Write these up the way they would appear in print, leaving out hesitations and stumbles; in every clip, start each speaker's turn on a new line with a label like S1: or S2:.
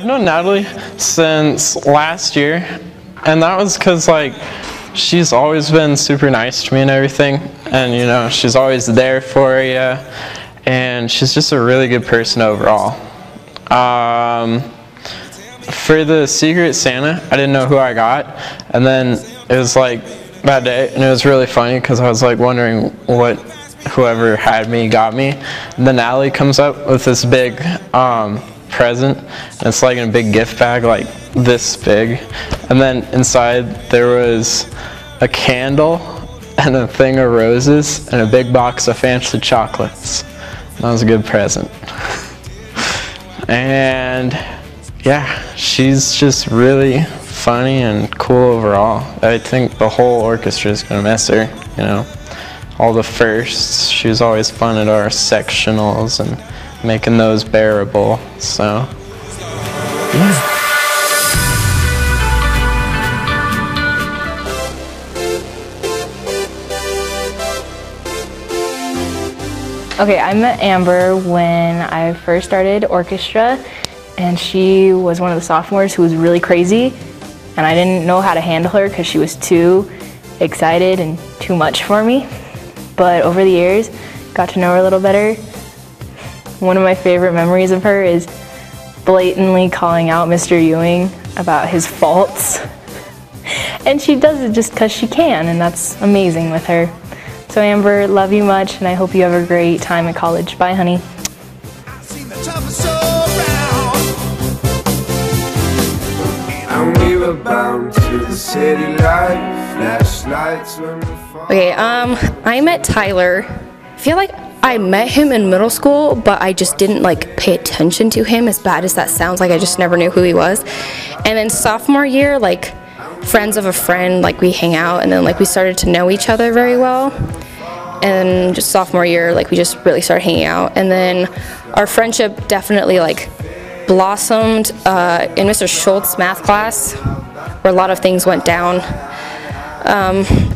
S1: I've known Natalie since last year, and that was because, like, she's always been super nice to me and everything, and, you know, she's always there for you, and she's just a really good person overall. For the Secret Santa, I didn't know who I got, and then it was, like, that day, and it was really funny because I was, like, wondering what whoever had me got me, and then Natalie comes up with this big present, and it's like in a big gift bag like this big, and then inside there was a candle and a thing of roses and a big box of fancy chocolates. That was a good present. And yeah, she's just really funny and cool overall. I think the whole orchestra is gonna miss her, you know. All the firsts, she was always fun at our sectionals and making those bearable, so yeah.
S2: Okay, I met Amber when I first started Orchestra, and she was one of the sophomores who was really crazy, and I didn't know how to handle her because she was too excited and too much for me. But over the years, got to know her a little better. One of my favorite memories of her is blatantly calling out Mr. Ewing about his faults. And she does it just because she can, and that's amazing with her. So Amber, love you much, and I hope you have a great time at college. Bye, honey.
S3: Okay, I met Tyler. I feel like I met him in middle school, but I just didn't like pay attention to him, as bad as that sounds. Like I just never knew who he was. And then sophomore year, like friends of a friend, like we hang out, and then like we started to know each other very well. And just sophomore year, like we just really started hanging out. And then our friendship definitely like blossomed in Mr. Schultz's math class, where a lot of things went down.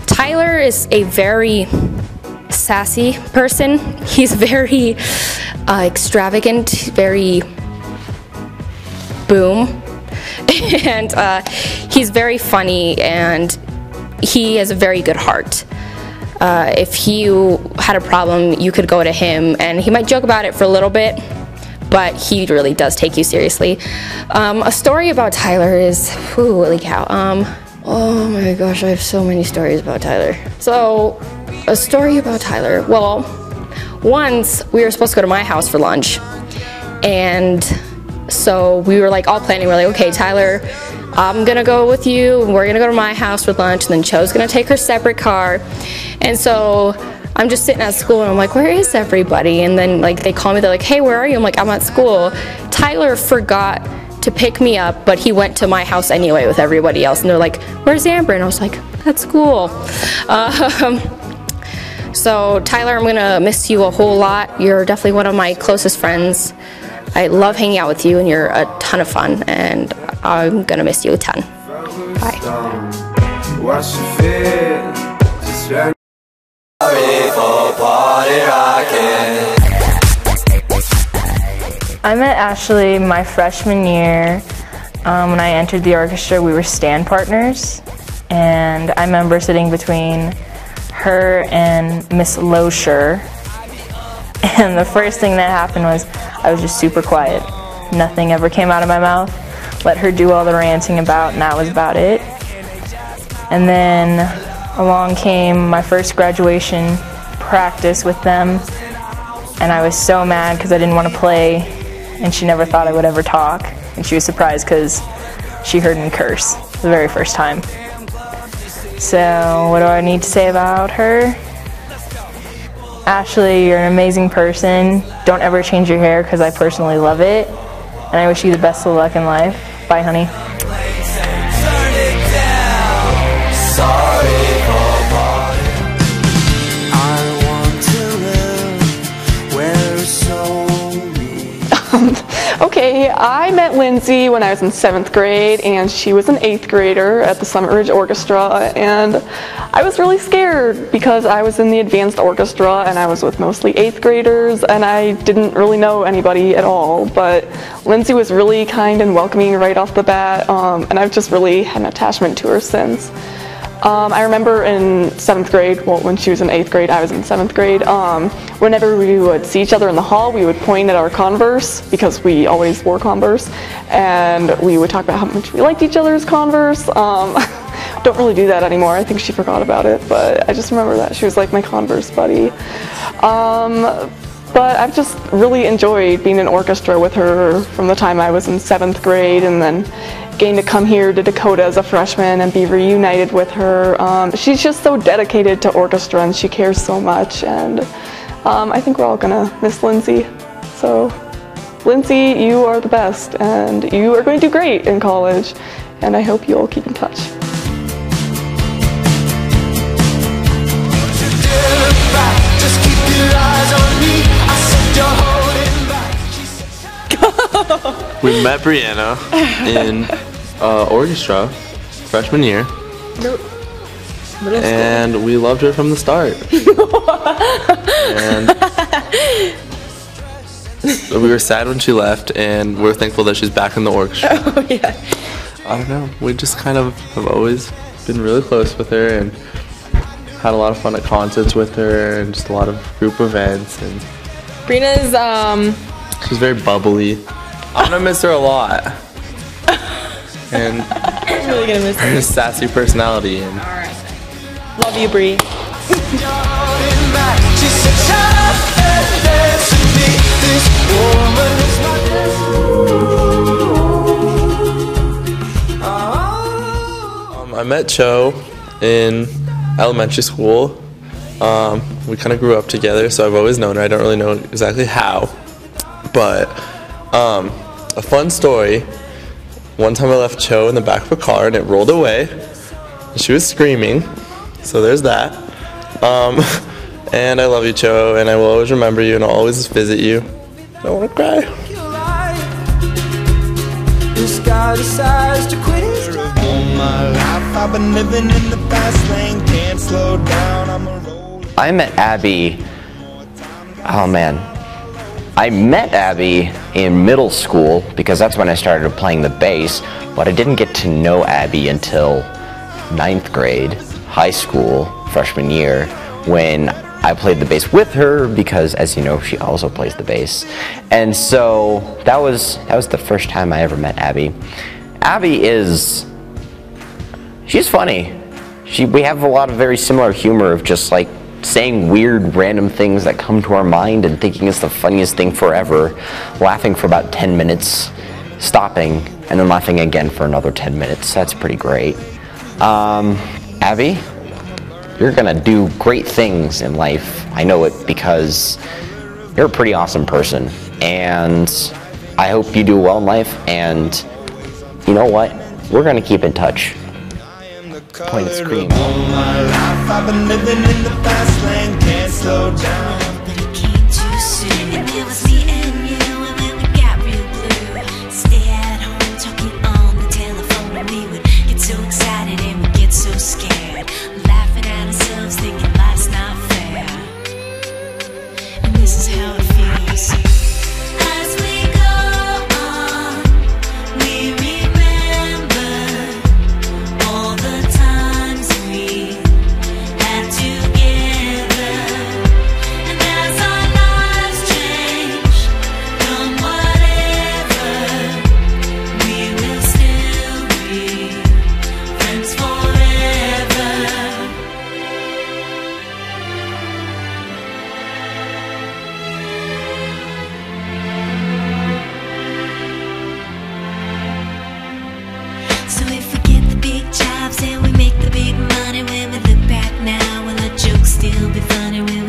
S3: Tyler is a very sassy person. He's very extravagant, very boom, and he's very funny, and he has a very good heart. If you had a problem, you could go to him, and he might joke about it for a little bit, but he really does take you seriously. A story about Tyler is, holy cow, oh my gosh, I have so many stories about Tyler. So, a story about Tyler. Well, once we were supposed to go to my house for lunch, and so we were like all planning. We're like, okay, Tyler, I'm gonna go with you. We're gonna go to my house for lunch, and then Cho's gonna take her separate car. And so I'm just sitting at school, and I'm like, where is everybody? And then like they call me. They're like, hey, where are you? I'm like, I'm at school. Tyler forgot to pick me up, but he went to my house anyway with everybody else, and they're like, where's Amber? And I was like, at school. So Tyler, I'm gonna miss you a whole lot. You're definitely one of my closest friends. I love hanging out with you, and you're a ton of fun, and I'm gonna miss you a ton. Bye.
S2: I met Ashley my freshman year. When I entered the orchestra, we were stand partners, and I remember sitting between her and Miss Loescher, and the first thing that happened was I was just super quiet. Nothing ever came out of my mouth. Let her do all the ranting about, and that was about it. And then along came my first graduation practice with them, and I was so mad because I didn't want to play, and she never thought I would ever talk, and she was surprised because she heard me curse the very first time. So what do I need to say about her? Ashley, you're an amazing person. Don't ever change your hair because I personally love it, and I wish you the best of luck in life. Bye, honey.
S4: Okay, I met Lindsay when I was in 7th grade, and she was an 8th grader at the Summit Ridge Orchestra, and I was really scared because I was in the advanced orchestra and I was with mostly 8th graders and I didn't really know anybody at all, but Lindsay was really kind and welcoming right off the bat, and I've just really had an attachment to her since. I remember in 7th grade, well, when she was in 8th grade, I was in 7th grade, whenever we would see each other in the hall, we would point at our Converse, because we always wore Converse, and we would talk about how much we liked each other's Converse. Don't really do that anymore. I think she forgot about it, but I just remember that she was like my Converse buddy. But I've just really enjoyed being in orchestra with her from the time I was in 7th grade, and then getting to come here to Dakota as a freshman and be reunited with her. She's just so dedicated to orchestra and she cares so much, and I think we're all gonna miss Lindsay. So Lindsay, you are the best and you are going to do great in college, and I hope you'll keep in touch.
S5: We met Brianna in orchestra freshman year.
S2: Nope.
S5: And we loved her from the start. And we were sad when she left, and we're thankful that she's back in the orchestra.
S2: Oh, yeah.
S5: I don't know, we just kind of have always been really close with her and had a lot of fun at concerts with her and just a lot of group events. And
S2: Brina's,
S5: she's very bubbly. I'm gonna miss her a lot. And
S2: I'm really gonna miss her.
S5: her sassy personality. And
S2: Love you, Bree.
S5: I met Cho in elementary school. We kind of grew up together, so I've always known her. I don't really know exactly how, but a fun story. One time I left Cho in the back of a car and it rolled away. She was screaming, so there's that. And I love you, Cho, and I will always remember you and I'll always visit you. I don't want to cry.
S6: This guy decides to quit his job. All my life I've been living in the fast lane, can't slow down, I'm a roll.
S7: I met Abby, oh man, I met Abby in middle school because that's when I started playing the bass, but I didn't get to know Abby until 9th grade, high school, freshman year, when I played the bass with her because, as you know, she also plays the bass. And so that was the first time I ever met Abby. Abby she's funny. We have a lot of very similar humor of just like saying weird random things that come to our mind and thinking it's the funniest thing forever, laughing for about 10 minutes, stopping, and then laughing again for another 10 minutes. That's pretty great. Abby, you're gonna do great things in life. I know it because you're a pretty awesome person, and I hope you do well in life, and you know what? We're gonna keep in touch. Point and scream.
S6: All my life I've been living in the fast lane, can't slow down.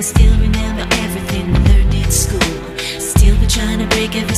S8: Still remember everything we learned in school. Still be trying to break every